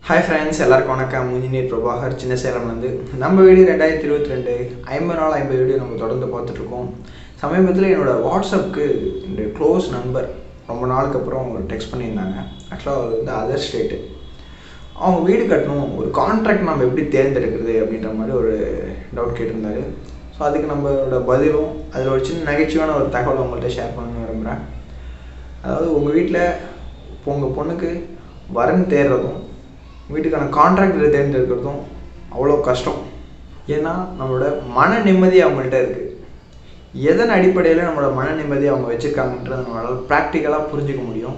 Hi friends, எல்லாருக்கும் வணக்கம். Engineer Prabhakar சின்ன சேலம்லேருந்து. நம்ம வீடியோ 2022 50 நாள் 50 வீடியோ நம்ம தொடர்ந்து பார்த்துட்டு இருக்கோம். சமீபத்தில் என்னோட வாட்ஸ்அப்புக்கு என்னுடைய க்ளோஸ் நண்பர் ரொம்ப நாளுக்கு அப்புறம் ஒரு டெக்ஸ்ட் பண்ணியிருந்தாங்க. ஆக்சுவலாக அவர் வந்து அதர் ஸ்டேட்டு. அவங்க வீடு கட்டணும், ஒரு கான்ட்ராக்ட் நம்ம எப்படி தேர்ந்தெடுக்கிறது அப்படின்ற மாதிரி ஒரு டவுட் கேட்டிருந்தாரு. ஸோ அதுக்கு நம்மளோட பதிலும் அதில் ஒரு சின்ன நகைச்சுவான ஒரு தகவல் உங்கள்கிட்ட ஷேர் பண்ணணும்னு விரும்புகிறேன். அதாவது உங்கள் வீட்டில் இப்போ உங்கள் பொண்ணுக்கு வரன் தேடுறதும் வீட்டுக்கான கான்ட்ராக்டரை தேர்ந்தெடுக்கிறதும் அவ்வளோ கஷ்டம். ஏன்னா நம்மளோட மன நிம்மதி அவங்கள்ட்ட இருக்குது. எதன் அடிப்படையில் நம்மளோட மன நிம்மதி அவங்க வச்சுருக்காங்கன்றது நம்மளால் ப்ராக்டிக்கலாக புரிஞ்சிக்க முடியும்.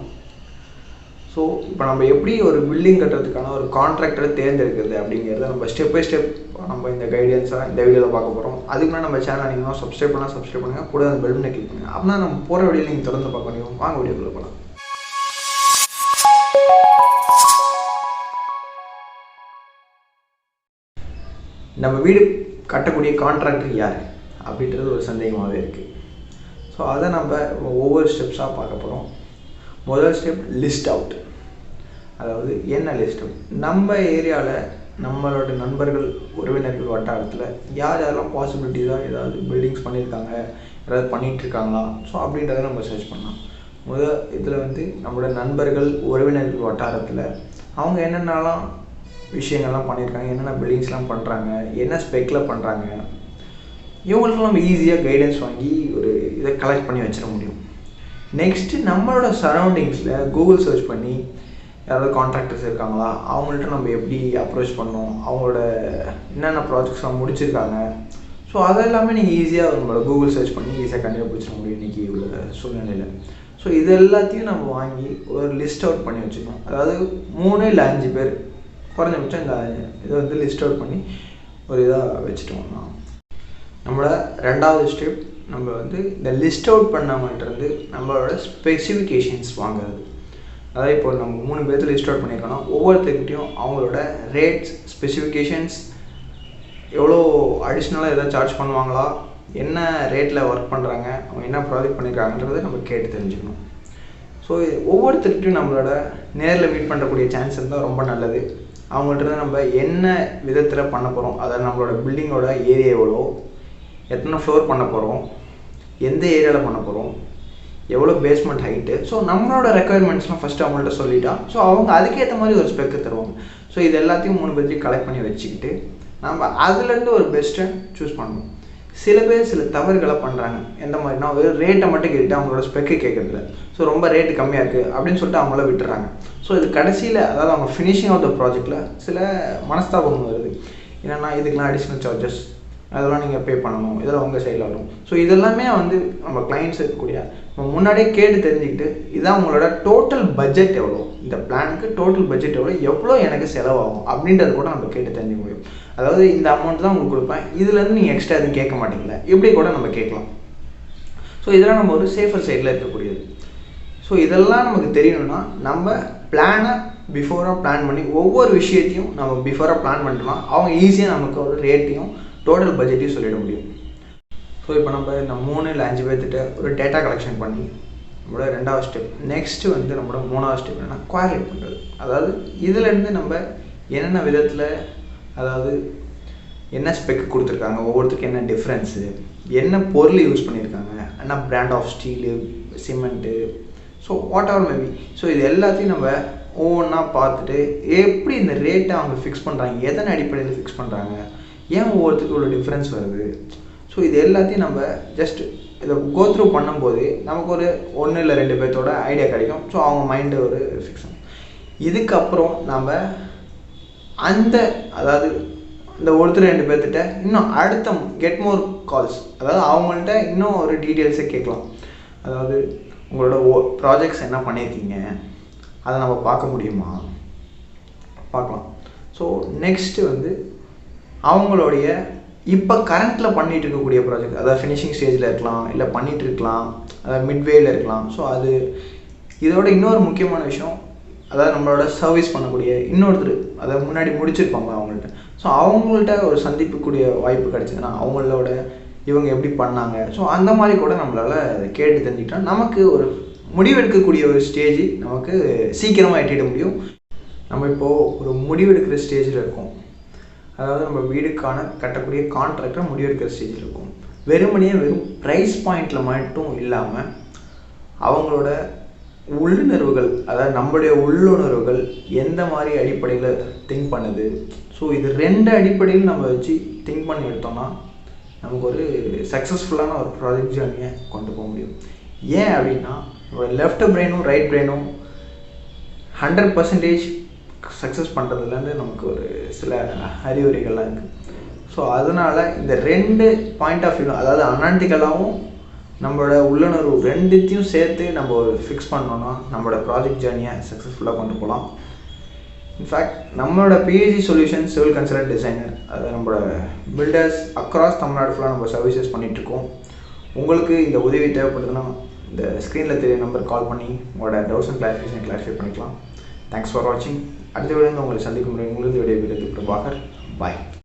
ஸோ இப்போ நம்ம எப்படி ஒரு பில்டிங் கட்டுறதுக்கான ஒரு கான்ட்ராக்டரை தேர்ந்தெடுக்கிறது அப்படிங்கிறத நம்ம ஸ்டெப் பை ஸ்டெப் நம்ம இந்த கைடன்ஸாக இந்த வீடியோவில் பார்க்க போகிறோம். அதுக்கு முன்னாடி நம்ம சேனல் நீங்கள் சப்ஸ்கிரைப் பண்ணுங்கள், கூட அந்த பெல் பட்டனை கிளிக் பண்ணுங்கள். அப்படின்னா நம்ம போகிற வீடியோ நீங்கள் தொடர்ந்து பார்க்க முடியும். வாங்க வீடியோக்குள்ளே போகலாம். நம்ம வீடு கட்டக்கூடிய கான்ட்ராக்டர் யார் அப்படின்றது ஒரு சந்தேகமாகவே இருக்குது. ஸோ அதை நம்ம ஒவ்வொரு ஸ்டெப்ஸாக பார்க்க போகிறோம். முதல் ஸ்டெப் லிஸ்ட் அவுட். அதாவது என்ன லிஸ்ட் அவுட்? நம்ம ஏரியாவில் நம்மளோட நண்பர்கள் உறவினர்கள் வட்டாரத்தில் யார் யாரெல்லாம் பாசிபிலிட்டிஸாக ஏதாவது பில்டிங்ஸ் பண்ணியிருக்காங்க, யாராவது பண்ணிகிட்ருக்காங்களா, ஸோ அப்படின்றத நம்ம சர்ச் பண்ணலாம். இதில் வந்து நம்மளோட நண்பர்கள் உறவினர்கள் வட்டாரத்தில் அவங்க என்னென்னலாம் விஷயங்கள்லாம் பண்ணியிருக்காங்க, என்னென்ன பில்டிங்ஸ்லாம் பண்ணுறாங்க, என்ன ஸ்பெக்கில் பண்ணுறாங்க, இவங்களுக்கெல்லாம் நம்ம ஈஸியாக கைடன்ஸ் வாங்கி ஒரு இதை கலெக்ட் பண்ணி வச்சிட முடியும். நெக்ஸ்ட்டு நம்மளோட சரௌண்டிங்ஸில் கூகுள் சர்ச் பண்ணி யாராவது கான்ட்ராக்டர்ஸ் இருக்காங்களா, அவங்கள்ட்ட நம்ம எப்படி அப்ரோச் பண்ணோம், அவங்களோட என்னென்ன ப்ராஜெக்ட்ஸ்லாம் முடிச்சிருக்காங்க, ஸோ அதெல்லாமே நீங்கள் ஈஸியாக நம்மளோட கூகுள் சர்ச் பண்ணி ஈஸியாக கண்டுபிடிச்சிட முடியும் இன்றைக்கி உள்ள சூழ்நிலையில். ஸோ இது எல்லாத்தையும் நம்ம வாங்கி ஒரு லிஸ்ட் அவுட் பண்ணி வச்சுக்கணும். அதாவது 3 இல்லை 5 பேர் குறைஞ்சபட்சம் இந்த இதை வந்து லிஸ்ட் அவுட் பண்ணி ஒரு இதாக வச்சுட்டோம்னா நம்மளோட ரெண்டாவது ஸ்டெப் நம்ம வந்து இந்த லிஸ்ட் அவுட் பண்ணவங்கள்ட்டருந்து நம்மளோட ஸ்பெசிஃபிகேஷன்ஸ் வாங்குறது. அதாவது இப்போ நம்ம 3 பேர்த்து லிஸ்ட் அவுட் பண்ணியிருக்கோன்னா ஒவ்வொருத்தர்கிட்டையும் அவங்களோட ரேட்ஸ், ஸ்பெசிஃபிகேஷன்ஸ், எவ்வளோ அடிஷ்னலாக எதாவது சார்ஜ் பண்ணுவாங்களா, என்ன ரேட்டில் ஒர்க் பண்ணுறாங்க, அவங்க என்ன ப்ராஜெக்ட் பண்ணியிருக்காங்கன்றதை நம்ம கேட்டு தெரிஞ்சுக்கணும். ஸோ ஒவ்வொருத்தர்கிட்டையும் நம்மளோட நேரில் மீட் பண்ணக்கூடிய சான்ஸ் இருந்தால் ரொம்ப நல்லது. அவங்கள்ட்ட நம்ம என்ன விதத்தில் பண்ண போகிறோம், அதாவது நம்மளோட பில்டிங்கோட ஏரியா எவ்வளோ, எத்தனை ஃப்ளோர் பண்ண போகிறோம், எந்த ஏரியாவில் பண்ண போகிறோம், எவ்வளோ பேஸ்மெண்ட் ஹைட்டு, ஸோ நம்மளோட ரெக்குயர்மெண்ட்ஸ்லாம் ஃபஸ்ட்டு அவங்கள்ட்ட சொல்லிட்டா ஸோ அவங்க அதுக்கேற்ற மாதிரி ஒரு ஸ்பெக்கு தருவாங்க. ஸோ இது எல்லாத்தையும் 3 பேர்த்தையும் கலெக்ட் பண்ணி வச்சுக்கிட்டு நம்ம அதுலேருந்து ஒரு பெஸ்ட்டை சூஸ் பண்ணணும். சில பேர் சில தவறுகளை பண்ணுறாங்க. எந்த மாதிரினா ஒரு ரேட்டை மட்டும் கேட்டுட்டு அவங்களோட ஸ்பெக்கு கேட்குறதில்ல. ஸோ ரொம்ப ரேட்டு கம்மியாக இருக்குது அப்படின்னு சொல்லிட்டு அவங்கள விட்டுறாங்க. ஸோ இது கடைசியில் அதாவது அவங்க ஃபினிஷிங் ஆஃப் த ப்ராஜெக்டில் சில மனஸ்தாபம் வருது. என்னென்னா இதுக்கெலாம் அடிஷ்னல் சார்ஜஸ் அதெல்லாம் நீங்கள் பே பண்ணணும், இதெல்லாம் உங்கள் சைடில் வரும். ஸோ இதெல்லாமே வந்து நம்ம கிளைண்ட்ஸ் இருக்கக்கூடிய நம்ம முன்னாடியே கேட்டு தெரிஞ்சுக்கிட்டு இதான் உங்களோட டோட்டல் பட்ஜெட் எவ்வளோ, இந்த பிளானுக்கு டோட்டல் பட்ஜெட் எவ்வளோ எனக்கு செலவாகும் அப்படின்றது கூட நம்ம கேட்டு தெரிஞ்சுக்க முடியும். அதாவது இந்த அமௌண்ட் தான் உங்களுக்கு கொடுப்பேன், இதுலேருந்து நீங்கள் எக்ஸ்ட்ரா எதுவும் கேட்க மாட்டீங்களா, இப்படி கூட நம்ம கேட்கலாம். ஸோ இதெல்லாம் நம்ம ஒரு சேஃபர் சைடில் இருக்கக்கூடியது. ஸோ இதெல்லாம் நமக்கு தெரியணும்னா நம்ம பிளானை பிஃபோராக பிளான் பண்ணி ஒவ்வொரு விஷயத்தையும் நம்ம பிஃபோராக பிளான் பண்ணிட்டோம்னா அவங்க ஈஸியாக நமக்கு ஒரு ரேட்டையும் டோட்டல் பட்ஜெட்டையும் சொல்லிட முடியும். ஸோ இப்போ நம்ம இந்த 3 இல்லை 5 பேர்த்திட்ட ஒரு டேட்டா கலெக்ஷன் பண்ணி நம்மளோட ரெண்டாவது ஸ்டெப். நெக்ஸ்ட்டு வந்து நம்மளோட 3வது ஸ்டெப் என்னென்னா குவாலிட் பண்ணுறது. அதாவது இதிலேருந்து நம்ம என்னென்ன விதத்தில், அதாவது என்ன ஸ்பெக் கொடுத்துருக்காங்க, ஒவ்வொருத்தருக்கும் என்ன டிஃப்ரென்ஸு, என்ன பொருள் யூஸ் பண்ணியிருக்காங்க, என்ன brand of steel, cement, so whatever maybe. So இது எல்லாத்தையும் நம்ம ஒவ்வொன்றா பார்த்துட்டு எப்படி இந்த ரேட்டை அவங்க ஃபிக்ஸ் பண்ணுறாங்க, எதன் அடிப்படையில் ஃபிக்ஸ் பண்ணுறாங்க, ஏன் ஒவ்வொருத்தருக்கு இவ்வளோ டிஃப்ரென்ஸ் வருது. ஸோ இது எல்லாத்தையும் நம்ம ஜஸ்ட் இதை கோ த்ரூ பண்ணும்போது நமக்கு ஒரு 1 இல்லை 2 பேர்த்தோட ஐடியா கிடைக்கும். ஸோ அவங்க மைண்டு ஒரு ஃபிக்ஸ் ஆகும். இதுக்கப்புறம் நம்ம அந்த அதாவது இந்த ஒருத்தர் 2 பேர்த்திட்ட இன்னும் அடுத்த கெட் மோர் கால்ஸ், அதாவது அவங்கள்ட்ட இன்னும் ஒரு டீட்டெயில்ஸை கேட்கலாம். அதாவது உங்களோட ப்ராஜெக்ட்ஸ் என்ன பண்ணியிருக்கீங்க, அதை நம்ம பார்க்க முடியுமா, பார்க்கலாம். ஸோ நெக்ஸ்ட்டு வந்து அவங்களுடைய இப்போ கரண்ட்டில் பண்ணிகிட்டு இருக்கக்கூடிய ப்ராஜெக்ட், அதாவது ஃபினிஷிங் ஸ்டேஜில் இருக்கலாம், இல்லை பண்ணிகிட்டு இருக்கலாம், அதாவது மிட்வேயில் இருக்கலாம். ஸோ அது இதோட இன்னொரு முக்கியமான விஷயம், அதாவது நம்மளோட சர்வீஸ் பண்ணக்கூடிய இன்னொருத்தர் அதை முன்னாடி முடிச்சிருப்பாங்க அவங்கள்ட்ட. ஸோ அவங்கள்ட்ட ஒரு சந்திப்புக்கூடிய வாய்ப்பு கிடச்சிதுன்னா அவங்களோட இவங்க எப்படி பண்ணாங்க, ஸோ அந்த மாதிரி கூட நம்மளால் கேட்டு தெரிஞ்சுக்கிட்டோம். நமக்கு ஒரு முடிவெடுக்கக்கூடிய ஒரு ஸ்டேஜ் நமக்கு சீக்கிரமாக எட்டிட முடியும். நம்ம இப்போது ஒரு முடிவெடுக்கிற ஸ்டேஜில் இருக்கோம். அதாவது நம்ம வீடுக்கான கட்டக்கூடிய கான்ட்ராக்டர் முடிவெடுக்கிற ஸ்டேஜில் இருக்கும். வெறும் ப்ரைஸ் பாயிண்டில் மட்டும் இல்லாமல் அவங்களோட உள்ளுணர்வுகள், அதாவது நம்மளுடைய உள்ளுணர்வுகள் எந்த மாதிரி அடிப்படையில் திங்க் பண்ணுது. ஸோ இது 2 அடிப்படையில் நம்ம வச்சு திங்க் பண்ணி எடுத்தோம்னா நமக்கு ஒரு சக்ஸஸ்ஃபுல்லான ஒரு ப்ராஜெக்ட் ஜேர்னியை கொண்டு போக முடியும். ஏன் அப்படின்னா லெஃப்ட் பிரெயினும் ரைட் பிரெயினும் 100% சக்ஸஸ் பண்ணுறதுலேருந்து நமக்கு ஒரு சில அறிகுறிகள்லாம் இருக்குது. ஸோ அதனால் இந்த 2 பாயிண்ட் ஆஃப் வியூ, அதாவது அனாலிட்டிக்கலாகவும் நம்மளோட உள்ளுணர்வு 2த்தையும் சேர்த்து நம்ம ஒரு ஃபிக்ஸ் பண்ணோன்னா நம்மளோட ப்ராஜெக்ட் ஜேர்னியை சக்ஸஸ்ஃபுல்லாக கொண்டு போகலாம். இன்ஃபேக்ட் நம்மளோட PSG Solutions civil consultant designer, அதை நம்மளோட பில்டர்ஸ் அக்ராஸ் தமிழ்நாடு ஃபுல்லாக நம்ம சர்வீசஸ் பண்ணிகிட்ருக்கோம். உங்களுக்கு இந்த உதவி தேவைப்படுதுன்னா இந்த ஸ்க்ரீனில் தெரிய நம்பர் கால் பண்ணி உங்களோட டவுட்ஸ் அண்ட் கிளாரிஃபிகேஷன் கிளாரிஃபை பண்ணிக்கலாம். தேங்க்ஸ் ஃபார் வாட்சிங். அடுத்த வீடியோ உங்களை சந்திக்கும் முறை உங்களுக்கு விடைபெறுவது பிரபாகர். பாய்.